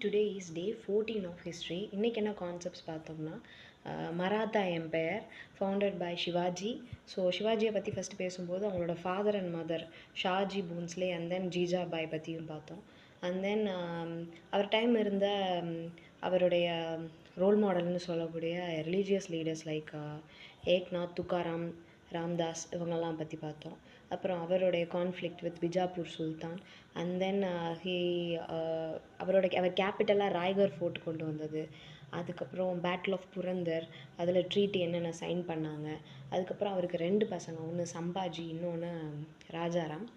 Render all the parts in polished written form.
today is day 14 of history. இன்னைக்கு என்ன concepts பார்த்தோம்னா Maratha empire founded by Shivaji. So சிவாஜியை பற்றி ஃபஸ்ட்டு பேசும்போது அவங்களோட father and mother Shahji Bhonsle and then Jijabai பற்றியும் பார்த்தோம். அண்ட் தென் அவர் டைம் இருந்த அவருடைய ரோல் மாடல்னு சொல்லக்கூடிய religious leaders like Eknath, Tukaram, Ramdas இவங்கெல்லாம் பற்றி பார்த்தோம். அப்புறம் அவருடைய conflict with Bijapur sultan and then அவர் கேபிட்டலாக ராய்கர் ஃபோர்ட் கொண்டு வந்தது. அதுக்கப்புறம் பேட்டில் ஆஃப் புரந்தர், அதில் ட்ரீட்டி என்னென்ன சைன் பண்ணாங்க. அதுக்கப்புறம் அவருக்கு 2 பசங்க, ஒன்று சம்பாஜி, இன்னொன்று ராஜாராம்.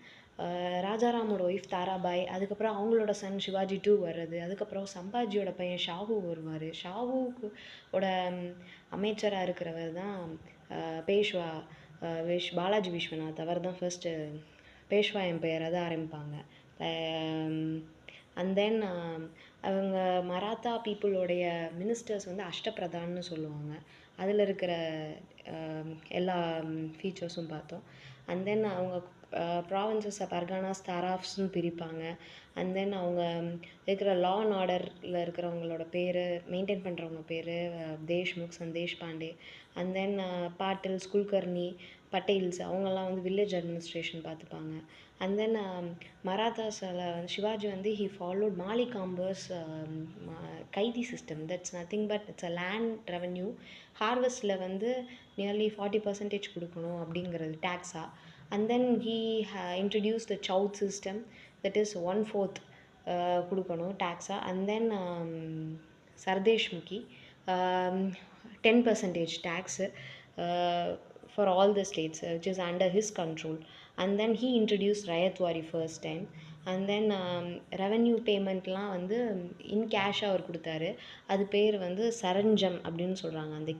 ராஜாராமோட ஒய்ஃப் தாராபாய், அதுக்கப்புறம் அவங்களோட சன் சிவாஜி 2 வர்றது. அதுக்கப்புறம் சம்பாஜியோட பையன் ஷாஹூ வருவார். ஷாஹூவோட அமைச்சராக இருக்கிறவர் தான் பேஷ்வா பாலாஜி விஸ்வநாத். அவர் தான் ஃபர்ஸ்ட்டு பேஷ்வா எம்பையர் அதை ஆரம்பிப்பாங்க. அண்ட் தென் அவங்க மராத்தா பீப்புளோடைய மினிஸ்டர்ஸ் வந்து அஷ்டபிரதான்னு சொல்லுவாங்க. அதில் இருக்கிற எல்லா ஃபீச்சர்ஸும் பார்த்தோம். அண்ட் தென் அவங்க ப்ராவின்சஸை பர்கானாஸ், தாராஃப்ஸ்னு பிரிப்பாங்க. அண்ட் தென் அவங்க இருக்கிற லா அண்ட் ஆர்டரில் இருக்கிறவங்களோட பேர், மெயின்டைன் பண்ணுறவங்க பேர் Deshmukhs and Deshpande. And then Patils, Kulkarni, Patels அவங்கெல்லாம் வந்து வில்லேஜ் அட்மினிஸ்ட்ரேஷன் பார்த்துப்பாங்க. அண்ட் தென் மராத்தாஸில் வந்து சிவாஜி வந்து he followed Malik Ambar's kathi system. That's nothing but it's a land revenue. ஹார்வெஸ்ட்டில் வந்து நியர்லி 40% கொடுக்கணும் அப்படிங்கிறது டேக்ஸாக. And then he introduce the chauth system, that is 1/4 கொடுக்கணும் டேக்ஸாக. And then Sardeshmukhi 10% tax for all the states which is under his control. And then he introduced Rayatwari first time. And then revenue பேமெண்ட்லாம் வந்து in கேஷாக அவர் கொடுத்தாரு. அது பேர் வந்து சரஞ்சம் அப்படின்னு சொல்கிறாங்க. அந்த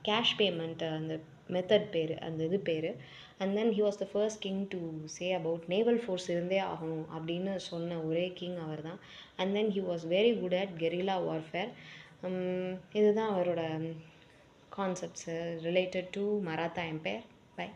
கேஷ் பேமெண்ட் அந்த மெத்தட் பேர், அந்த இது பேர். And then he was the first king to say about naval force இருந்தே ஆகணும் அப்படின்னு சொன்ன ஒரே கிங் அவர் தான். And then he was very good at guerrilla warfare. இதுதான் அவரோட concepts related to Maratha Empire. Bye.